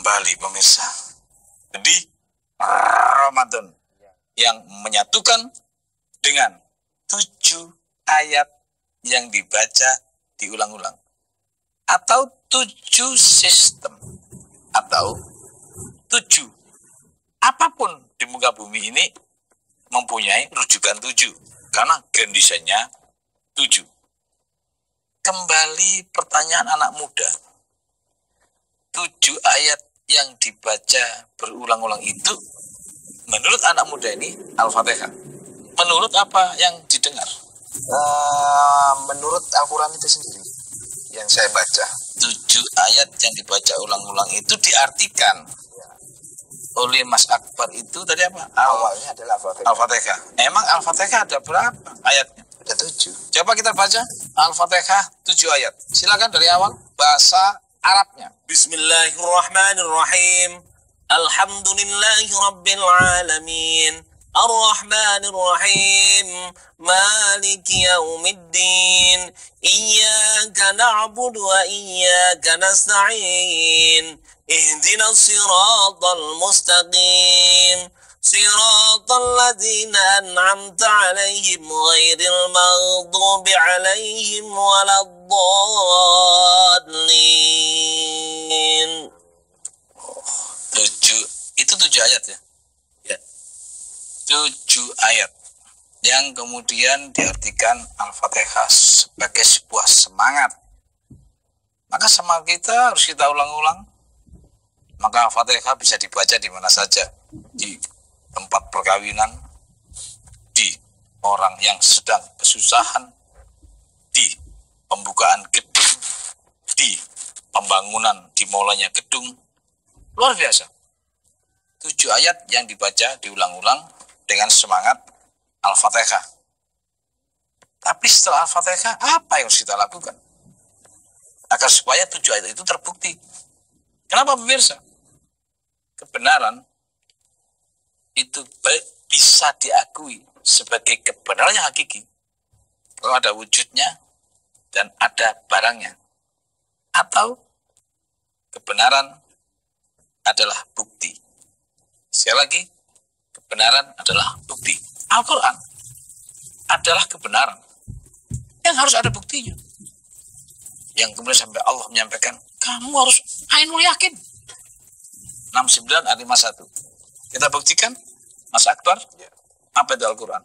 kembali pemirsa. Jadi Ramadan yang menyatukan dengan 7 ayat yang dibaca diulang-ulang. Atau 7 sistem. Atau 7. Apapun di muka bumi ini mempunyai rujukan 7. Karena grand desainnya 7. Kembali pertanyaan anak muda. 7 ayat yang dibaca berulang-ulang itu menurut anak muda ini Al-Fatihah. Menurut apa yang didengar? Menurut Al-Quran itu sendiri yang saya baca. 7 ayat yang dibaca ulang-ulang itu diartikan oleh Mas Akbar itu tadi apa? Awalnya adalah Al-Fatihah. Al-Fatihah. Emang Al-Fatihah ada berapa ayatnya? Ada 7. Coba kita baca Al-Fatihah 7 ayat. Silakan dari awal bahasa Arabnya. Bismillahirrahmanirrahim. Alhamdulillahi Rabbil Alamin. Ar-Rahmanir Rahim. Maliki Yaumiddin. Iyyaka na'budu wa iyyaka nasta'in. Ihdinas siratal mustaqim. Siratal ladzina an'amta 'alaihim ghairil maghdubi 'alaihim waladdallin. 7 ayat ya. Ya. 7 ayat yang kemudian diartikan Al-Fatihah sebagai sebuah semangat. Maka semangat kita harus kita ulang-ulang. Maka Al-Fatihah bisa dibaca di mana saja. Di tempat perkawinan, di orang yang sedang kesusahan, di pembukaan gedung, di pembangunan dimulainya gedung. Luar biasa. 7 ayat yang dibaca diulang-ulang dengan semangat Al-Fatihah. Tapi setelah Al-Fatihah, apa yang harus kita lakukan? Agar supaya 7 ayat itu terbukti. Kenapa pemirsa? Kebenaran itu bisa diakui sebagai kebenaran yang hakiki. Kalau ada wujudnya dan ada barangnya. Atau kebenaran adalah bukti. Sekali lagi, kebenaran adalah bukti. Al-Quran adalah kebenaran yang harus ada buktinya. Yang kemudian sampai Allah menyampaikan, kamu harus ainul yakin. 69 ayat 51. Kita buktikan, Mas Akbar, apa itu Al-Quran?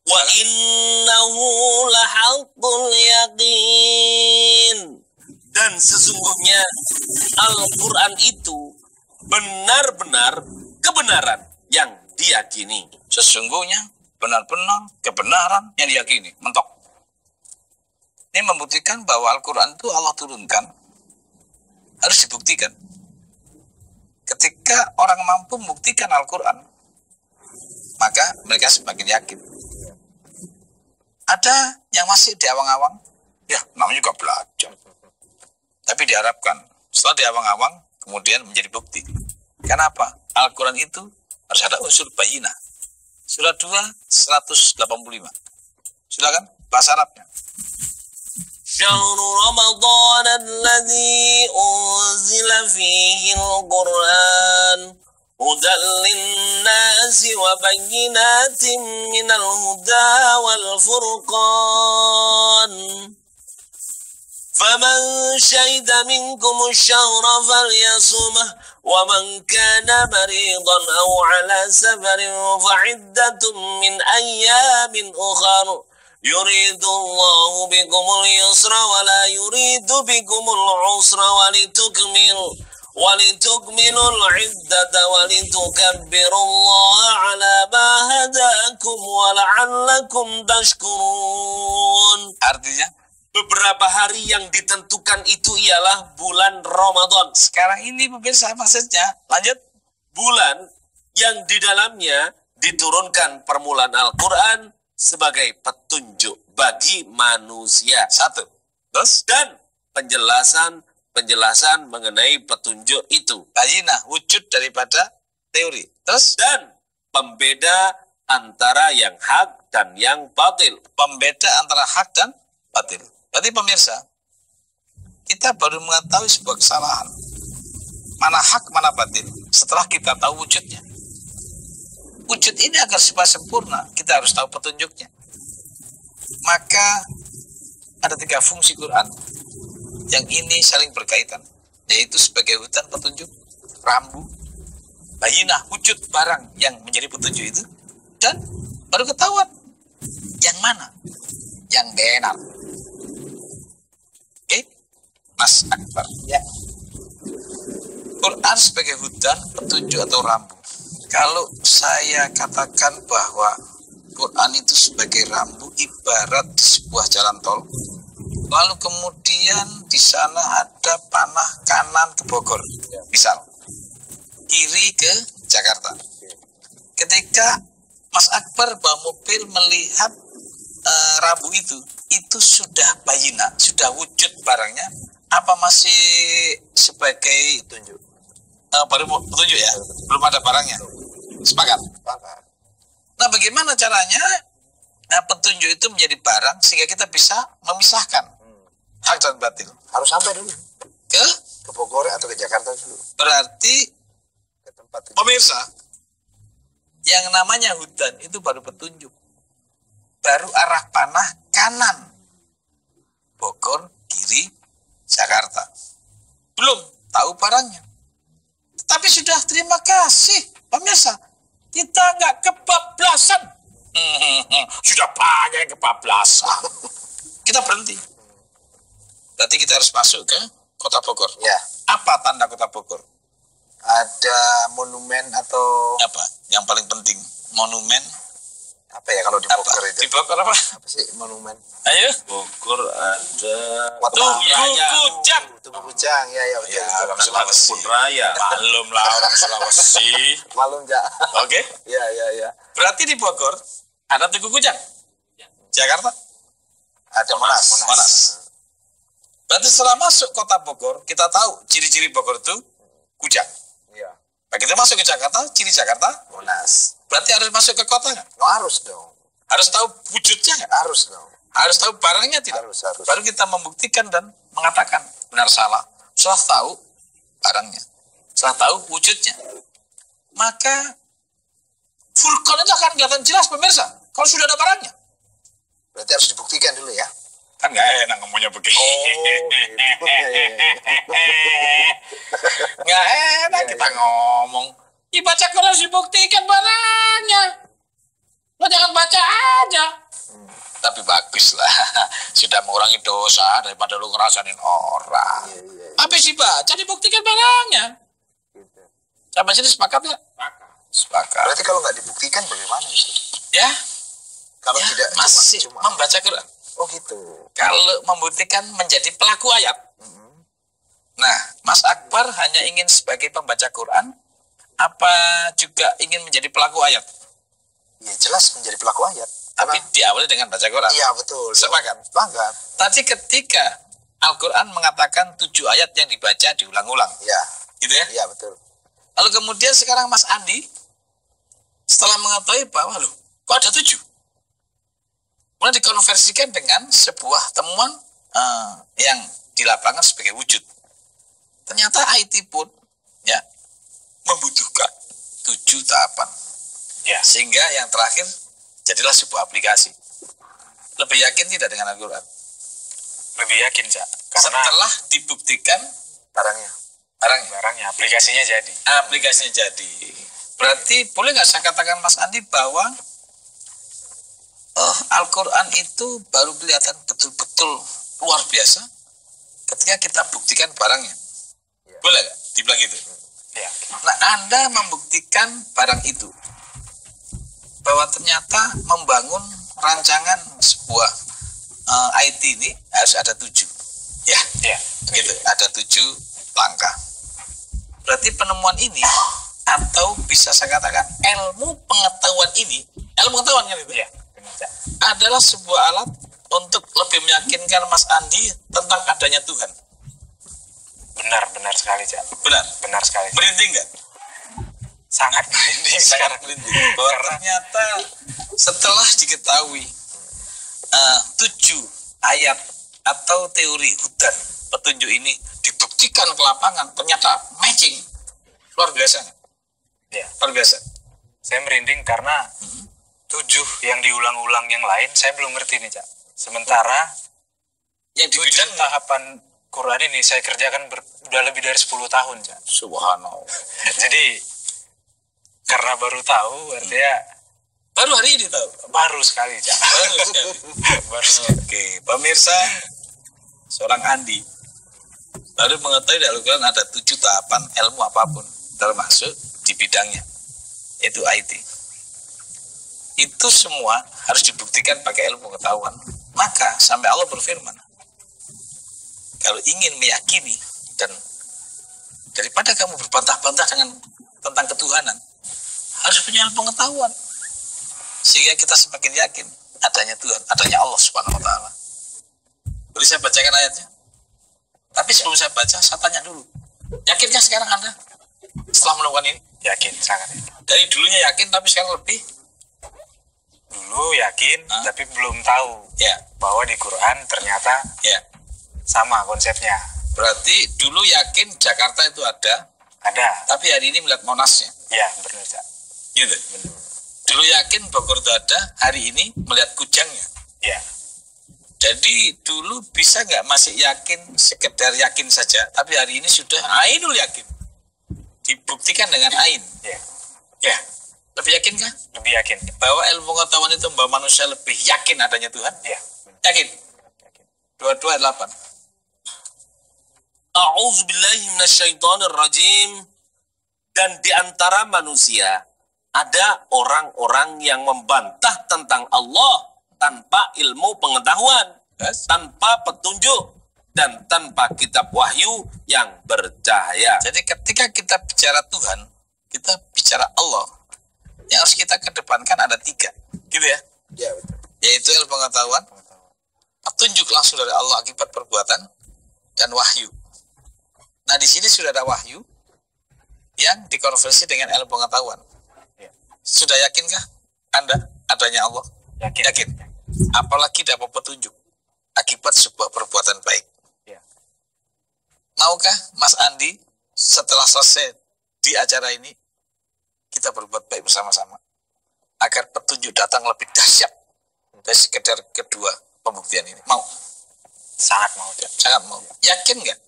Wa innahu lahaqqul yaqin. Dan sesungguhnya Al-Quran itu benar-benar kebenaran yang diyakini. Sesungguhnya benar-benar kebenaran yang diyakini. Mentok. Ini membuktikan bahwa Al-Quran itu Allah turunkan. Harus dibuktikan. Ketika orang mampu membuktikan Al-Quran, maka mereka semakin yakin. Ada yang masih di awang-awang, ya namanya juga belajar. Tapi diharapkan setelah di awang-awang kemudian menjadi bukti. Kenapa? Al-Quran itu harus ada unsur bayinah. Surah 2, 185. Silakan bahasa Arabnya. شهر رمضان الذي أنزل فيه القرآن هدى للناس وبينات من الهدى والفرقان فمن شهد منكم الشهر فليصمه ومن كان مريضا أو على سفر فعدة من أيام أخر يريد الله بكم اليسر ولا يريد بكم العسر ولتكملوا العدة ولتكبروا الله على ما هداكم ولعلكم تشكرون. Artinya, beberapa hari yang ditentukan itu ialah bulan Ramadan. Sekarang ini pemirsa maksudnya, lanjut. Bulan yang di dalamnya diturunkan permulaan Al-Quran sebagai petunjuk bagi manusia. Satu. Terus? Dan penjelasan mengenai petunjuk itu. Bayinah, wujud daripada teori. Terus? Dan pembeda antara yang hak dan yang batil. Pembeda antara hak dan batil. Berarti pemirsa, kita baru mengetahui sebuah kesalahan. mana hak, mana batin setelah kita tahu wujudnya. Wujud ini agar supaya sempurna, kita harus tahu petunjuknya. Maka ada 3 fungsi Quran yang ini saling berkaitan, yaitu sebagai hutan petunjuk, rambu, bayinah, wujud barang yang menjadi petunjuk itu, dan baru ketahuan yang mana yang benar. Oke, Mas Akbar. Ya. Quran sebagai hutan, petunjuk atau rambu. Kalau saya katakan bahwa Quran itu sebagai rambu ibarat sebuah jalan tol, lalu kemudian di sana ada panah kanan ke Bogor, misal kiri ke Jakarta. Ketika Mas Akbar bawa mobil melihat rambu itu sudah bayina, sudah wujud barangnya, apa masih sebagai Tunjuk. baru petunjuk ya, belum ada barangnya. Sepakat? Sepakat. Nah, bagaimana caranya petunjuk itu menjadi barang sehingga kita bisa memisahkan hak dan batil? Harus sampai dulu Ke ke Bogor atau ke Jakarta dulu. berarti Ke tempat tujuan. pemirsa, yang namanya hutan itu baru petunjuk, baru arah panah kanan Bogor, kiri Jakarta, belum tahu barangnya. Tapi sudah terima kasih pemirsa, kita nggak kebablasan. Sudah banyak yang kebablasan. Kita berhenti. Berarti kita harus masuk ke kota Bogor. Ya, Apa tanda kota Bogor? ada monumen atau Apa? Yang paling penting, monumen. apa ya kalau di Apa? Bogor itu? Di Bogor apa? Apa sih monumen? Ayo. Bogor ada Watu Kujang. Tugu Kujang, ya betul. Ya, betul. orang Sulawesi. Kebun Raya. Malum lah orang Sulawesi. Malum ja. Oke. Ya. Berarti di Bogor ada Tugu Kujang. Jakarta Ada Monas. Monas. Berarti setelah masuk kota Bogor, kita tahu ciri-ciri Bogor itu Kujang. Iya. Begitu masuk ke Jakarta, ciri Jakarta, Monas. berarti harus masuk ke kota nggak? No, harus dong. Harus tahu wujudnya nggak? Harus dong. Harus tahu barangnya tidak? Harus. Baru kita membuktikan dan mengatakan benar salah. Setelah tahu barangnya, setelah tahu wujudnya, maka Furqan itu akan kelihatan jelas pemirsa. Kalau sudah ada barangnya, Berarti harus dibuktikan dulu ya. kan nggak enak ngomongnya begini. gitu. Nggak enak Iya, kita iya. ngomong. Dibaca Quran harus dibuktikan barangnya. Lo jangan baca aja. Tapi bagus lah. Sudah mengurangi dosa daripada lu ngerasain orang. Iya. Habis dibaca dibuktikan barangnya. Gitu. Sampai sini sepakat nggak? Sepakat. Berarti kalau nggak dibuktikan bagaimana itu? Ya, Kalau ya, tidak masih cuma. membaca Quran. Oh gitu. Kalau membuktikan menjadi pelaku ayat. Nah, Mas Akbar hanya ingin sebagai pembaca Quran, apa juga ingin menjadi pelaku ayat? Ya jelas menjadi pelaku ayat. Tapi diawali dengan baca Quran. Iya betul. Sepakat. Sepakat. Tadi ketika Al-Quran mengatakan 7 ayat yang dibaca diulang-ulang, Iya. gitu ya. Iya betul. Lalu kemudian sekarang Mas Andi, setelah mengetahui bahwa loh, kok ada 7? Kemudian dikonversikan dengan sebuah temuan yang di lapangan sebagai wujud. Ternyata IT pun ya membutuhkan 7 tahapan. Ya. Sehingga yang terakhir jadilah sebuah aplikasi. Lebih yakin tidak dengan Al-Quran? Lebih yakin, Cak. Karena Setelah dibuktikan Barangnya. barangnya, aplikasinya jadi. aplikasinya jadi. Berarti boleh nggak saya katakan Mas Andi bahwa Al-Quran itu baru kelihatan betul-betul luar biasa ketika kita buktikan barangnya. Ya. Boleh nggak dibilang gitu? Ya. Nah, Anda membuktikan barang itu bahwa ternyata membangun rancangan sebuah IT ini harus ada 7. Ya, Ya. gitu. Ada 7 langkah. Berarti penemuan ini atau bisa saya katakan ilmu pengetahuan ini, ilmu pengetahuan kan itu Ya. Benar, Cak. adalah sebuah alat untuk lebih meyakinkan Mas Andi tentang adanya Tuhan. Benar sekali, Cak. Benar. Benar sekali. Merinding nggak? Sangat merinding Sangat sekarang. merinding. Bahwa ternyata setelah diketahui 7 ayat atau teori hutan petunjuk ini dibuktikan buktikan ke lapangan, ternyata matching. Luar biasa. Ya. Luar biasa. Saya merinding karena 7 yang diulang-ulang yang lain saya belum ngerti nih, Cak. Sementara Yang di 7 bidang tahapan Quran ini saya kerjakan udah lebih dari 10 tahun, Cak. subhanallah. Jadi karena baru tahu artinya Baru hari ini tahu. baru sekali, Cak. Baru sekali. Baru sekali. Oke, pemirsa, seorang Andi baru mengetahui di Al-Quran ada 7 tahapan ilmu apapun, termasuk di bidangnya, yaitu IT. Itu semua harus dibuktikan pakai ilmu pengetahuan. Maka sampai Allah berfirman, kalau ingin meyakini dan daripada kamu berbantah-bantah dengan tentang ketuhanan, harus punya ilmu pengetahuan. Sehingga kita semakin yakin adanya Tuhan, adanya Allah Subhanahu wa taala. Boleh saya bacakan ayatnya? Tapi sebelum saya baca, saya tanya dulu. Yakinkah sekarang Anda setelah melakukan ini? Yakin, sangat yakin. Dari dulunya yakin, tapi sekarang lebih? Dulu yakin, tapi belum tahu Ya, bahwa di Quran ternyata ya. sama konsepnya. Berarti dulu yakin Jakarta itu ada, Ada. tapi hari ini melihat Monasnya. Ya, benar, Cak. Gitu. Dulu yakin Bogor itu ada, hari ini melihat Kujangnya. Ya. Jadi dulu bisa nggak masih yakin, sekedar yakin saja, tapi hari ini sudah ainul yakin. Dibuktikan dengan ain. Ya. Ya, lebih yakinkah? Lebih yakin. Bahwa ilmu pengetahuan itu membawa manusia lebih yakin adanya Tuhan? Ya. Yakin? 22 ayat 8. A'udzubillahi minasyaitonirrajim. Dan di antara manusia ada orang-orang yang membantah tentang Allah tanpa ilmu pengetahuan, Yes. tanpa petunjuk, dan tanpa kitab wahyu yang bercahaya. Jadi ketika kita bicara Tuhan, kita bicara Allah. Yang harus kita kedepankan ada 3, gitu ya? Ya, betul. Yaitu ilmu pengetahuan, petunjuk langsung dari Allah akibat perbuatan, dan wahyu. Nah di sini sudah ada wahyu yang dikonversi dengan ilmu pengetahuan. Ya. Sudah yakinkah Anda adanya Allah? Yakin. Yakin. Apalagi dapat petunjuk akibat sebuah perbuatan baik. Ya. Maukah Mas Andi setelah selesai di acara ini kita berbuat baik bersama-sama agar petunjuk datang lebih dahsyat dari sekedar kedua pembuktian ini? Mau? Sangat mau, Cak. Sangat mau. Yakin nggak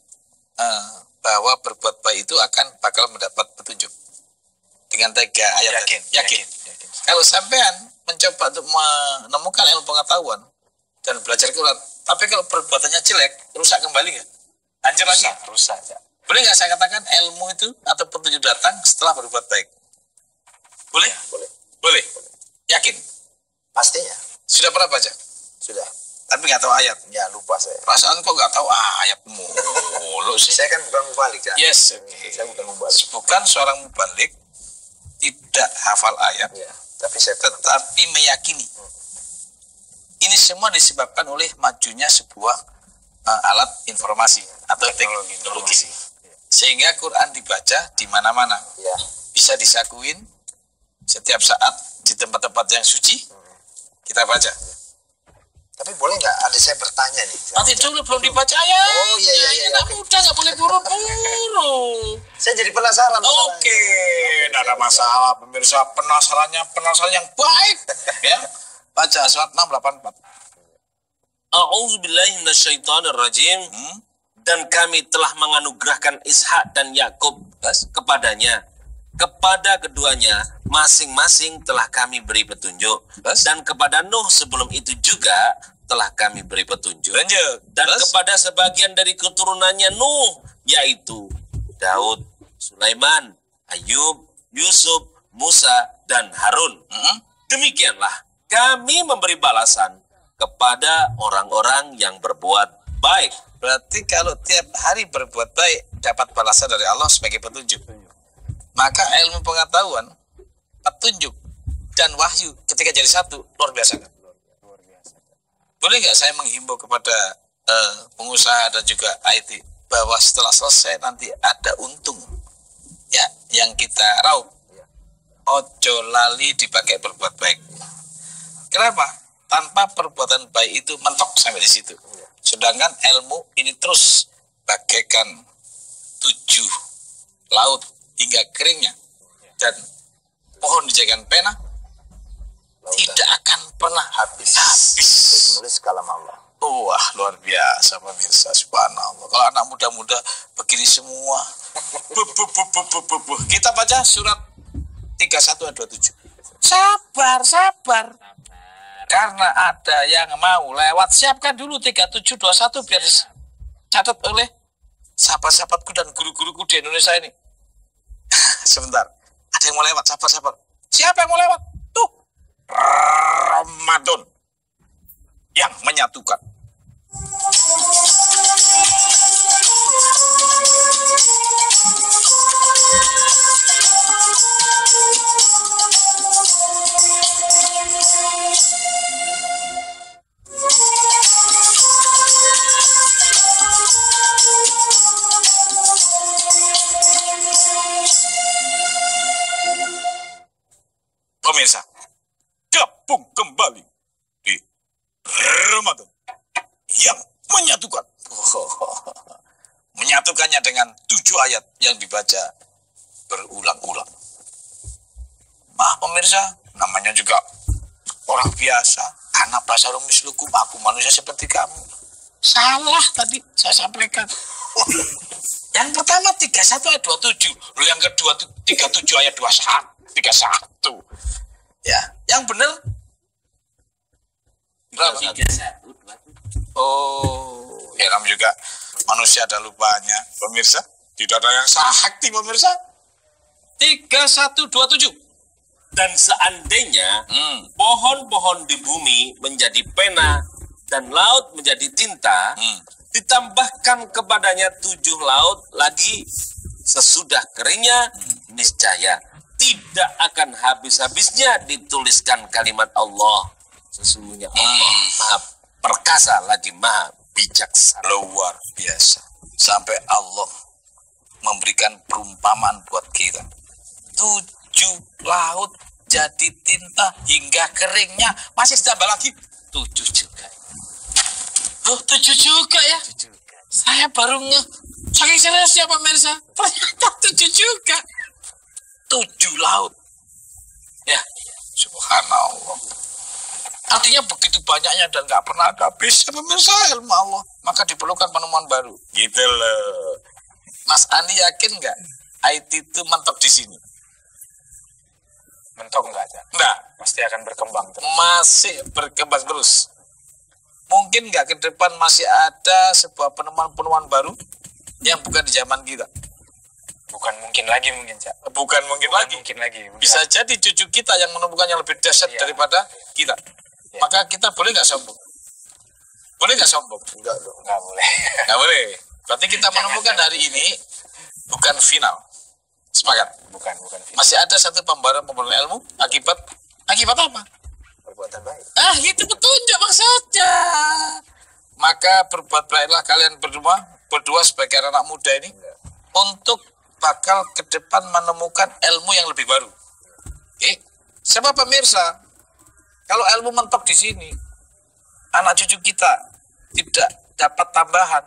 bahwa berbuat baik itu akan bakal mendapat petunjuk dengan 3 ayat tadi? Yakin. Yakin. Yakin. Kalau sampean mencoba untuk menemukan ilmu pengetahuan dan belajar Quran, tapi kalau perbuatannya jelek, rusak kembali nggak? Hancur lagi. Rusak, Cak. Boleh nggak saya katakan ilmu itu atau petunjuk datang setelah berbuat baik? Boleh? Boleh. Boleh. Yakin? Pastinya. Sudah pernah baca? Sudah. Tapi nggak tahu ayat. Ya, lupa saya. Perasaan kok nggak tahu ayat mulu sih? Saya kan bukan mubalik, Cak. Yes, oke. Saya bukan mubalik. Bukan seorang mubalik, tidak hafal ayat, Ya, tapi saya tetapi meyakini. Ini semua disebabkan oleh majunya sebuah alat informasi atau teknologi. Sehingga Quran dibaca di mana-mana. ya. Bisa disakuin setiap saat di tempat-tempat yang suci, kita baca. Tapi boleh nggak ada saya bertanya nih? Nanti dulu belum dibaca ya. Oh, iya, Anak oke. muda nggak boleh buru-buru. Saya jadi penasaran. Oke, tidak ada masalah pemirsa, penasaran yang baik. Ya, baca surat 684. A'udzubillahi minasyaitonirrajim. Dan kami telah menganugerahkan Ishak dan Yakub kepadanya. Kepada keduanya masing-masing telah kami beri petunjuk. Dan kepada Nuh sebelum itu juga telah kami beri petunjuk. Lanjut. Dan Terus? kepada sebagian dari keturunannya Nuh, yaitu Daud, Sulaiman, Ayub, Yusuf, Musa, dan Harun. Demikianlah kami memberi balasan kepada orang-orang yang berbuat baik. Berarti kalau tiap hari berbuat baik dapat balasan dari Allah sebagai petunjuk. Maka ilmu pengetahuan, petunjuk, dan wahyu ketika jadi satu luar biasa. Boleh nggak saya menghimbau kepada pengusaha dan juga IT bahwa setelah selesai nanti ada untung ya yang kita raup. Ojo lali dipakai berbuat baik. Kenapa? Tanpa perbuatan baik itu mentok sampai di situ. Sedangkan ilmu ini terus bagaikan 7 laut hingga keringnya dan pohon dijadikan pena, tidak akan pernah habis. Menulis kalam Allah. Wah, luar biasa pemirsa, subhanallah. Kalau anak muda-muda begini semua. Kita baca surat 31 ayat 27. Sabar. Karena ada yang mau lewat, siapkan dulu 3721 biar dicatat oleh sahabat-sahabatku dan guru-guruku di Indonesia ini. Sebentar, ada yang mau lewat, sabar. Siapa yang mau lewat? Tuh, Ramadan yang menyatukan. Pemirsa, gabung kembali di Ramadan yang menyatukan. Menyatukannya dengan 7 ayat yang dibaca berulang-ulang. Pemirsa, namanya juga orang biasa. Anak basarun mislukum, aku manusia seperti kamu. Salah tadi saya sampaikan. Yang pertama 31 ayat 27. Lalu yang kedua 37 ayat 31. Ya, yang benar berapa? 31. Oh, ya kamu juga manusia ada lupanya, pemirsa. Tidak ada yang sakti, pemirsa. 3127. Dan seandainya pohon-pohon di bumi menjadi pena dan laut menjadi tinta, ditambahkan kepadanya 7 laut lagi sesudah keringnya, niscaya tidak akan habis-habisnya dituliskan kalimat Allah. Sesungguhnya Allah maha perkasa lagi maha bijaksana. Luar biasa. Sampai Allah memberikan perumpamaan buat kita. 7 laut jadi tinta hingga keringnya. Masih ditambah lagi 7 juga. Oh, 7 juga ya? 7 juga. Saya baru saking seriusnya pemirsa. Ternyata 7 juga. 7 laut. Ya, subhanallah. Artinya begitu banyaknya dan nggak pernah habis ya pemirsa ilmu Allah. Maka diperlukan penemuan baru. Gitu loh. Mas Andi yakin nggak IT itu mentok di sini? Mentok enggak aja? Enggak. Pasti akan berkembang terus. Masih berkembang terus. Mungkin nggak ke depan masih ada sebuah penemuan-penemuan baru yang bukan di zaman kita. Bukan mungkin lagi mungkin, Cak. Bukan mungkin lagi. Bisa jadi cucu kita yang menemukan yang lebih dahsyat daripada kita. Maka kita boleh nggak sombong? Boleh nggak sombong? Enggak dong. Nggak boleh. Nggak boleh. Berarti kita menemukan hari ini bukan final. Sepakat? Bukan final. Masih ada satu pembaruan ilmu akibat apa? Perbuatan baik. Itu petunjuk maksudnya. Maka berbuat baiklah kalian berdua sebagai anak muda ini untuk bakal ke depan menemukan ilmu yang lebih baru. Sebab pemirsa, kalau ilmu mentok di sini, anak cucu kita tidak dapat tambahan.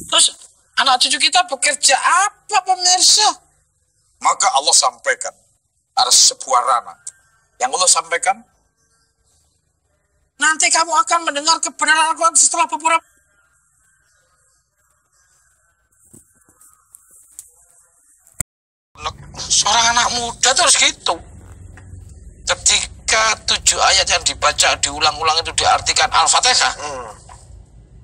Terus anak cucu kita bekerja apa pemirsa? Maka Allah sampaikan ada sebuah ranah yang Allah sampaikan. Nanti kamu akan mendengar kebenaran Al-Quran setelah beberapa. Seorang anak muda terus gitu. Ketika 7 ayat yang dibaca diulang-ulang itu diartikan Al-Fatihah,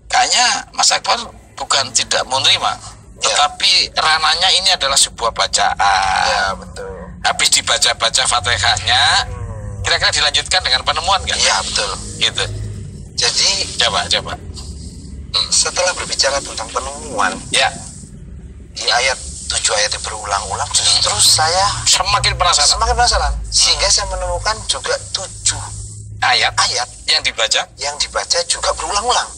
kayaknya Mas Akbar bukan tidak menerima, tetapi rananya ini adalah sebuah bacaan. Ya, betul. Habis dibaca-baca Fatihahnya, kira-kira dilanjutkan dengan penemuan nggak? Iya, betul. Gitu. Jadi Coba. setelah berbicara tentang penemuan, Ya, di ayat 7 ayat yang berulang-ulang, justru saya semakin penasaran. semakin penasaran. Sehingga saya menemukan juga 7 Ayat ayat yang dibaca yang dibaca juga berulang-ulang.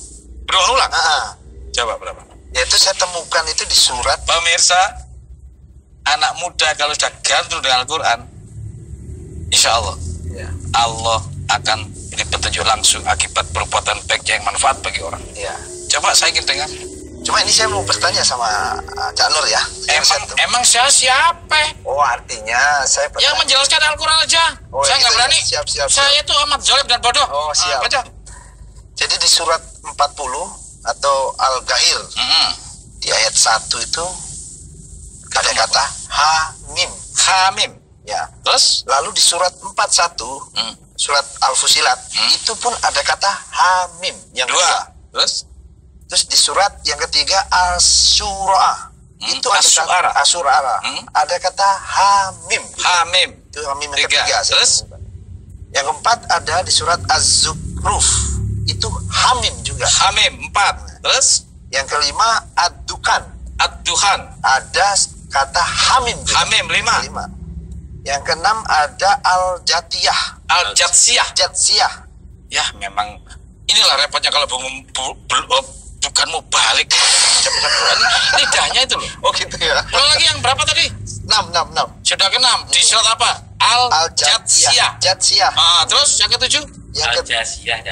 berulang-ulang. Nah, Coba berapa? yaitu saya temukan itu di surat. Pemirsa, anak muda kalau sudah gandrung dengan Al-Quran, insya Allah, Allah akan beri petunjuk langsung akibat perbuatan baik yang manfaat bagi orang. Ya. Coba saya ingin dengar Cuma ini saya mau bertanya sama Cak Nur ya. Emang saya siapa? Oh, artinya saya Yang menjelaskan Al-Quran aja. Oh, Saya nggak gitu berani. ya. Siap. Saya itu amat zalim dan bodoh. Oh, siap. Baca. Jadi di surat 40 atau Al-Ghafir di ayat 1 itu ada kata Hamim. Hamim. Ya. Terus? Lalu di surat 41 surat Al-Fusilat itu pun ada kata Hamim yang kedua. Terus di surat yang ketiga Asy-Syu'ara itu ada kata Asy-Syu'ara. Ada kata Hamim. Hamim. Itu Hamim yang ketiga. Terus yang keempat ada di surat Az-Zukhruf. Itu Hamim juga. Hamim 4. Terus yang kelima Ad-Dukan. Ad-Duhan. Ada kata Hamim juga. Hamim 5. Yang keenam ada Al-Jatiyah. Al-Jatsiyah. Jatsiyah. Ya memang inilah repotnya kalau bukan mau balik lidahnya itu loh. Oh gitu ya. Kalau lagi yang berapa tadi? 6. Sudah ke-6 di surat apa? Al-Jatsiyah. Jatsiyah. Terus yang ke-7?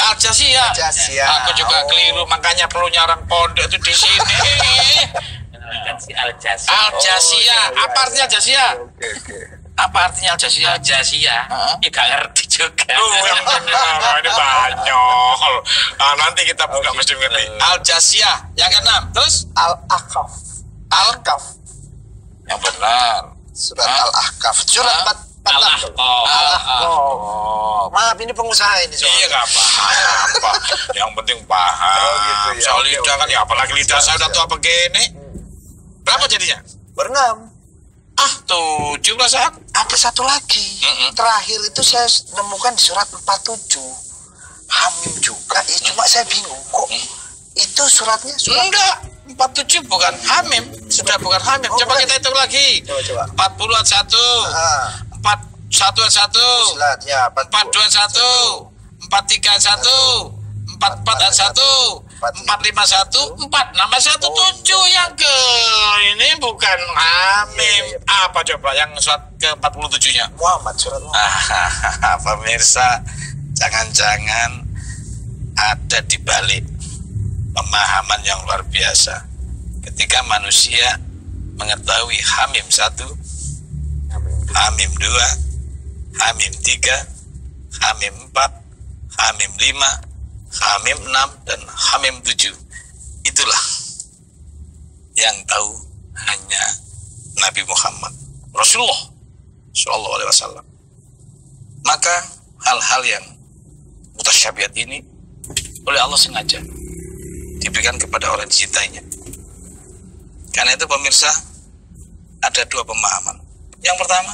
Al-Jasiyah. Aku juga keliru, makanya perlu nyarang pondok itu di sini. Al-Jasiyah. Apa artinya Al-Jasiyah? Apa artinya Al-Jasiyah? Al-Jasiyah. Gak ngerti juga. Ini banyol. Nanti kita buka mesti ngerti. Al-Jasiyah. Yang ke-6. Terus? Al-Ahqaf. Al-Ahqaf. Yang benar. Surat Al-Ahqaf. Surat 46. Maaf, ini pengusaha ini. Iya, gak apa-apa. Yang penting paham. Oh, gitu ya. Soal lidah kan ya, apalagi lidah saya udah tua begini. Berapa jadinya? Berenam. 7 perasaan. Ada satu lagi. Terakhir itu saya nemukan di surat 47. Hamim juga. Cuma saya bingung kok. Itu suratnya Enggak. 47 bukan Hamim. Sudah bukan Hamim. Coba kita hitung lagi. Coba. 40 ayat 1. 41 ayat 1. Silat, ya, 42 ayat 1. 43 ayat 1. 44 ayat 1. 451 4 nambah 1 7 yang ke ini bukan Hamim. Apa coba yang surat ke 47-nya? Muhammad, surat Muhammad. Pemirsa, jangan-jangan ada di balik pemahaman yang luar biasa ketika manusia mengetahui Hamim 1, Hamim 2, Hamim 3, Hamim 4, Hamim 5, Hamim 6 dan Hamim 7. Itulah yang tahu hanya Nabi Muhammad Rasulullah Shallallahu Alaihi Wasallam. Maka hal-hal yang mutasyabihat ini oleh Allah sengaja diberikan kepada orang dicintainya. Karena itu pemirsa, ada dua pemahaman. Yang pertama,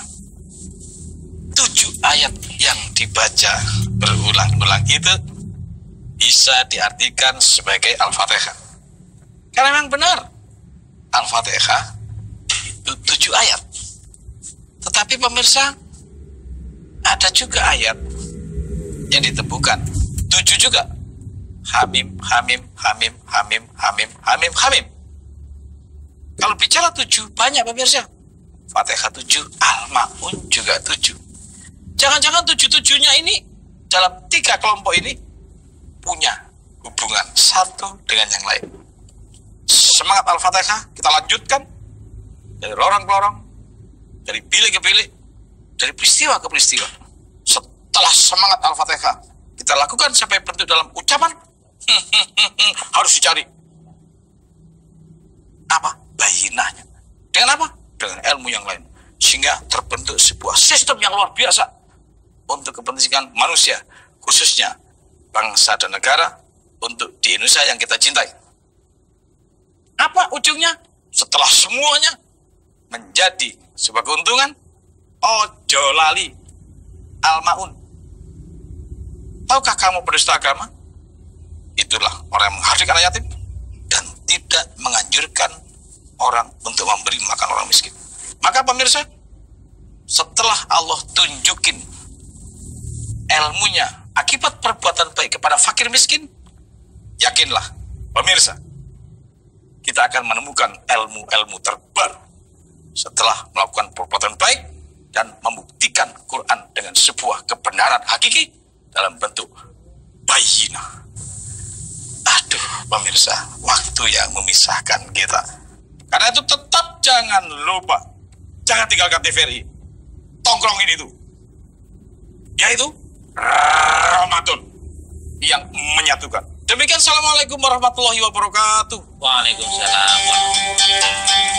7 ayat yang dibaca berulang-ulang itu bisa diartikan sebagai Al-Fatihah. Karena memang benar, Al-Fatihah itu 7 ayat. Tetapi pemirsa, ada juga ayat yang ditemukan 7 juga. Hamim, Hamim, Hamim, Hamim, Hamim, Hamim, Hamim. Kalau bicara 7, banyak pemirsa. Fatihah 7, Al-Ma'un juga 7. Jangan-jangan 7-7-nya ini dalam 3 kelompok ini punya hubungan satu dengan yang lain. Semangat Al-Fatihah kita lanjutkan dari lorong ke lorong, dari bilik ke bilik, dari peristiwa ke peristiwa. Setelah semangat Al-Fatihah kita lakukan sampai bentuk dalam ucapan, harus dicari apa? Bayinahnya. Dengan apa? Dengan ilmu yang lain. Sehingga terbentuk sebuah sistem yang luar biasa untuk kepentingan manusia, khususnya bangsa dan negara, untuk di Indonesia yang kita cintai. Apa ujungnya? Setelah semuanya menjadi sebuah keuntungan, ojo lali Al-Ma'un. Tahukah kamu penista agama? Itulah orang yang menghadirkan yatim dan tidak menganjurkan orang untuk memberi makan orang miskin. Maka pemirsa, setelah Allah tunjukin ilmunya akibat perbuatan baik kepada fakir miskin, yakinlah pemirsa, kita akan menemukan ilmu-ilmu terbaru setelah melakukan perbuatan baik dan membuktikan Quran dengan sebuah kebenaran hakiki dalam bentuk bayyinah. Aduh, pemirsa, waktu yang memisahkan kita. Karena itu tetap jangan lupa, jangan tinggalkan TVRI. Tongkrong ini tuh, yaitu Ramadan yang menyatukan. Demikian, assalamualaikum warahmatullahi wabarakatuh. Waalaikumsalam warahmatullahi wabarakatuh.